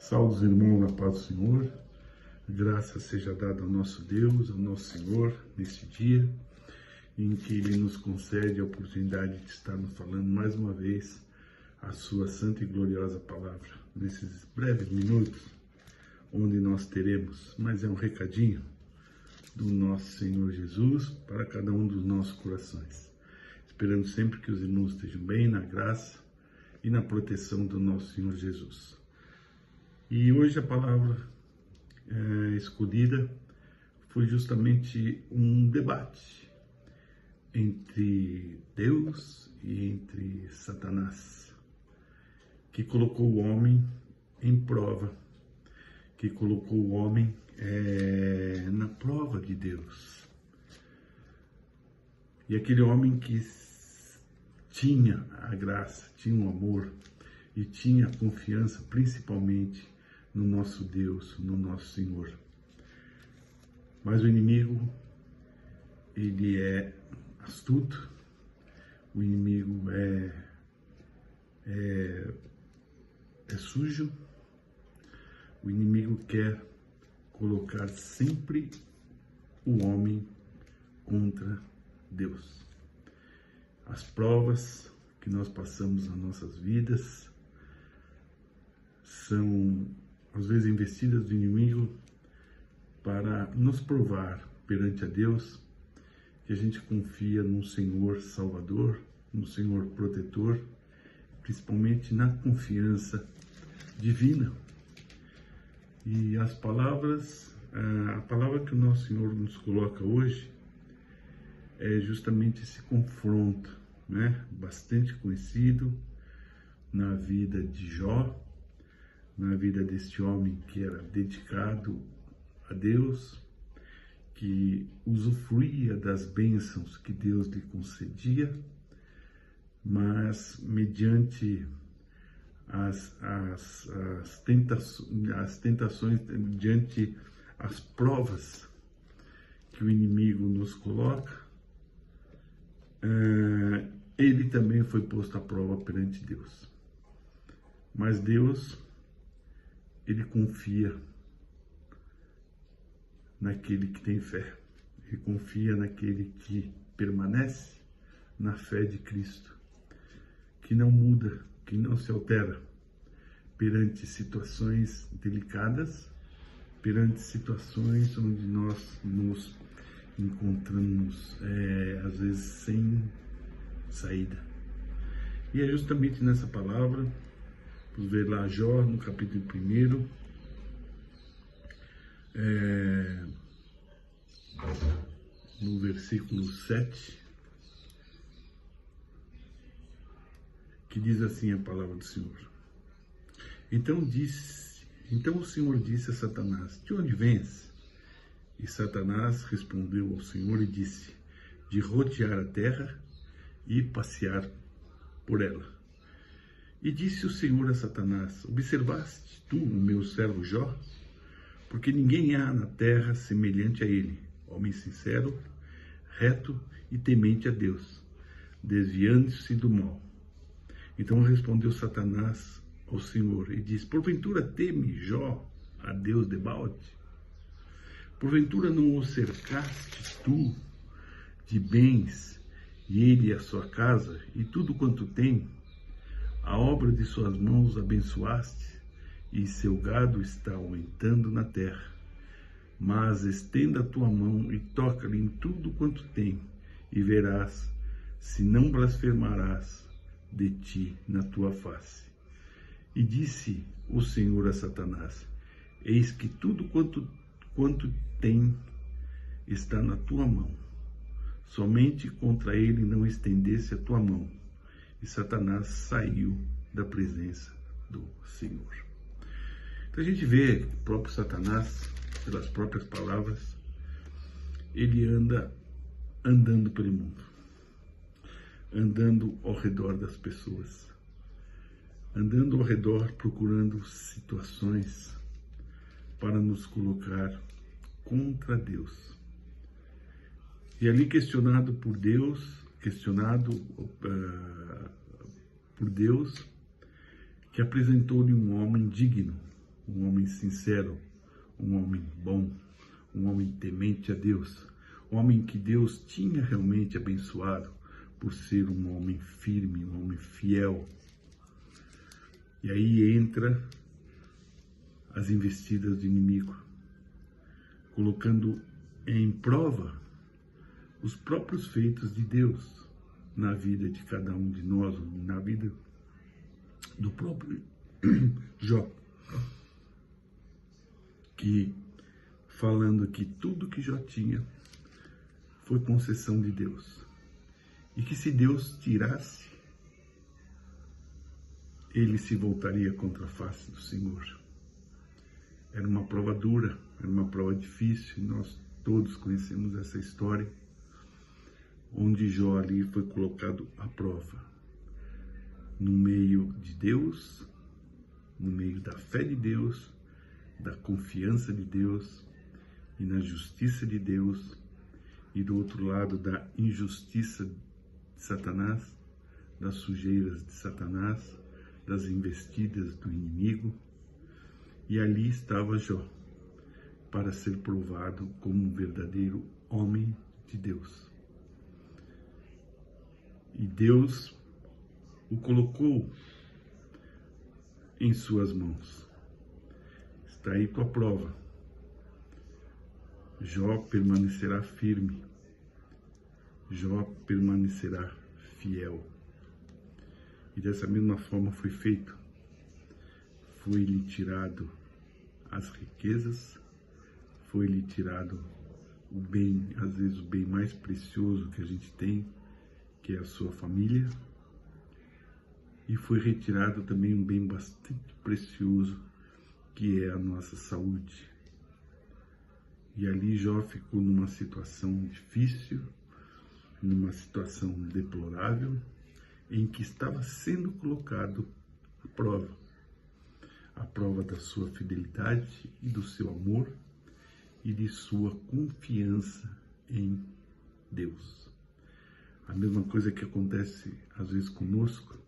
Salve, irmãos, na paz do Senhor. Graça seja dada ao nosso Deus, ao nosso Senhor, neste dia em que Ele nos concede a oportunidade de estarmos falando mais uma vez a Sua santa e gloriosa palavra. Nesses breves minutos, onde nós teremos, mas é um recadinho do nosso Senhor Jesus para cada um dos nossos corações. Esperando sempre que os irmãos estejam bem, na graça e na proteção do nosso Senhor Jesus. E hoje a palavra escolhida foi justamente um debate entre Deus e entre Satanás, que colocou o homem em prova, que colocou o homem na prova de Deus. E aquele homem que tinha a graça, tinha o amor e tinha a confiança principalmente no nosso Deus, no nosso Senhor. Mas o inimigo, ele é astuto, o inimigo é sujo, o inimigo quer colocar sempre o homem contra Deus. As provas que nós passamos nas nossas vidas são, às vezes, investidas do inimigo para nos provar perante a Deus que a gente confia no Senhor Salvador, no Senhor Protetor, principalmente na confiança divina. E as palavras, a palavra que o nosso Senhor nos coloca hoje é justamente esse confronto, né? Bastante conhecido na vida de Jó, na vida deste homem que era dedicado a Deus, que usufruía das bênçãos que Deus lhe concedia, mas mediante as tentações, mediante as provas que o inimigo nos coloca, ele também foi posto à prova perante Deus. Mas Deus, ele confia naquele que tem fé, ele confia naquele que permanece na fé de Cristo, que não muda, que não se altera perante situações delicadas, perante situações onde nós nos encontramos, às vezes, sem saída. E é justamente nessa palavra, vamos ver lá Jó, no capítulo 1, no versículo 7, que diz assim a palavra do Senhor. Então o Senhor disse a Satanás: de onde vens? E Satanás respondeu ao Senhor e disse: de rodear a terra e passear por ela. E disse o Senhor a Satanás: observaste tu o meu servo Jó? Porque ninguém há na terra semelhante a ele, homem sincero, reto e temente a Deus, desviando-se do mal. Então respondeu Satanás ao Senhor e disse: porventura teme Jó a Deus debalde? Porventura não o cercaste tu de bens, e ele e a sua casa, e tudo quanto tem? A obra de suas mãos abençoaste, e seu gado está aumentando na terra. Mas estenda a tua mão e toca-lhe em tudo quanto tem, e verás se não blasfemarás de ti na tua face. E disse o Senhor a Satanás: eis que tudo quanto tem está na tua mão, somente contra ele não estendesse a tua mão. E Satanás saiu da presença do Senhor. Então a gente vê que o próprio Satanás, pelas próprias palavras, ele andando pelo mundo, andando ao redor das pessoas, andando ao redor procurando situações para nos colocar contra Deus. E ali questionado por Deus, que apresentou-lhe um homem digno um homem sincero, um homem bom, um homem temente a Deus, um homem que Deus tinha realmente abençoado por ser um homem firme, um homem fiel. E aí entra as investidas do inimigo, colocando em prova os próprios feitos de Deus na vida de cada um de nós, na vida do próprio Jó, que falando que tudo que Jó tinha foi concessão de Deus, e que se Deus tirasse, ele se voltaria contra a face do Senhor. Era uma prova dura, era uma prova difícil, e nós todos conhecemos essa história, onde Jó ali foi colocado à prova, no meio de Deus, no meio da fé de Deus, da confiança de Deus e na justiça de Deus, e do outro lado da injustiça de Satanás, das sujeiras de Satanás, das investidas do inimigo. E ali estava Jó, para ser provado como um verdadeiro homem de Deus. E Deus o colocou em suas mãos. Está aí tua prova. Jó permanecerá firme. Jó permanecerá fiel. E dessa mesma forma foi feito. Foi-lhe tirado as riquezas, foi-lhe tirado o bem, às vezes o bem mais precioso que a gente tem, que é a sua família, e foi retirado também um bem bastante precioso, que é a nossa saúde. E ali Jó ficou numa situação difícil, numa situação deplorável, em que estava sendo colocado a prova da sua fidelidade e do seu amor e de sua confiança em Deus. A mesma coisa que acontece às vezes conosco,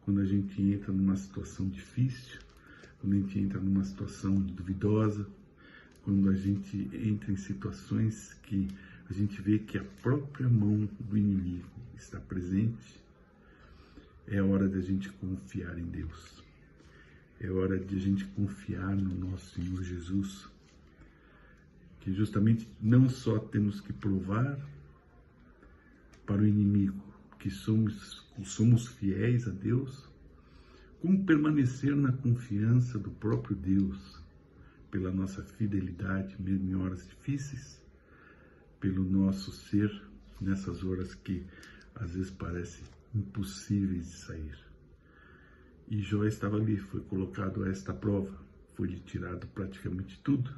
quando a gente entra numa situação difícil, quando a gente entra numa situação duvidosa, quando a gente entra em situações que a gente vê que a própria mão do inimigo está presente, é hora de a gente confiar em Deus. É hora de a gente confiar no nosso Senhor Jesus, que justamente não só temos que provar para o inimigo que somos fiéis a Deus, como permanecer na confiança do próprio Deus, pela nossa fidelidade, mesmo em horas difíceis, pelo nosso ser nessas horas que às vezes parecem impossíveis de sair. E Jó estava ali, foi colocado a esta prova, foi-lhe tirado praticamente tudo.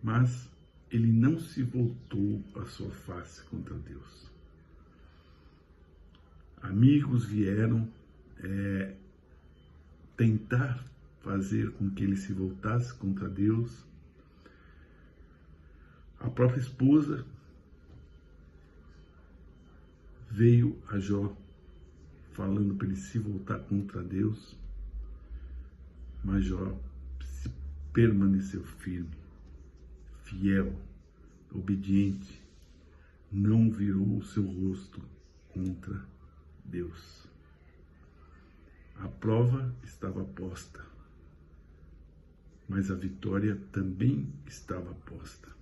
Mas ele não se voltou a sua face contra Deus. Amigos vieram tentar fazer com que ele se voltasse contra Deus. A própria esposa veio a Jó falando para ele se voltar contra Deus, mas Jó permaneceu firme, fiel, obediente, não virou o seu rosto contra Deus. A prova estava posta, mas a vitória também estava posta.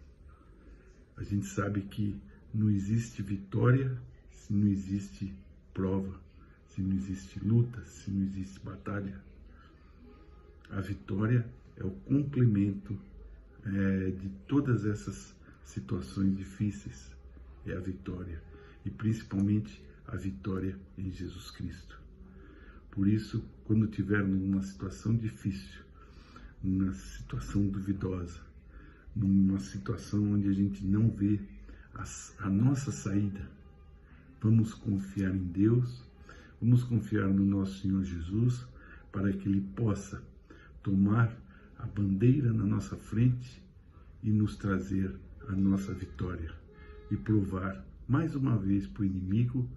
A gente sabe que não existe vitória se não existe prova, se não existe luta, se não existe batalha. A vitória é o complemento de todas essas situações difíceis, é a vitória, e principalmente a vitória em Jesus Cristo. Por isso, quando tivermos numa situação difícil, numa situação duvidosa, numa situação onde a gente não vê a nossa saída, vamos confiar em Deus, vamos confiar no nosso Senhor Jesus, para que Ele possa tomar a bandeira na nossa frente e nos trazer a nossa vitória e provar mais uma vez para o inimigo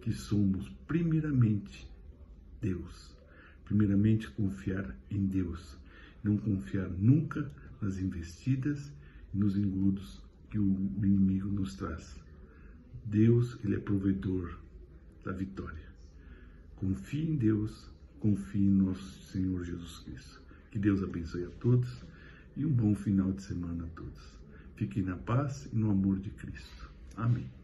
que somos primeiramente Deus. primeiramente confiar em Deus, não confiar nunca nas investidas e nos engodos que o inimigo nos traz. Deus, Ele é provedor da vitória. Confie em Deus, confie em nosso Senhor Jesus Cristo. Que Deus abençoe a todos e um bom final de semana a todos. Fiquem na paz e no amor de Cristo. Amém.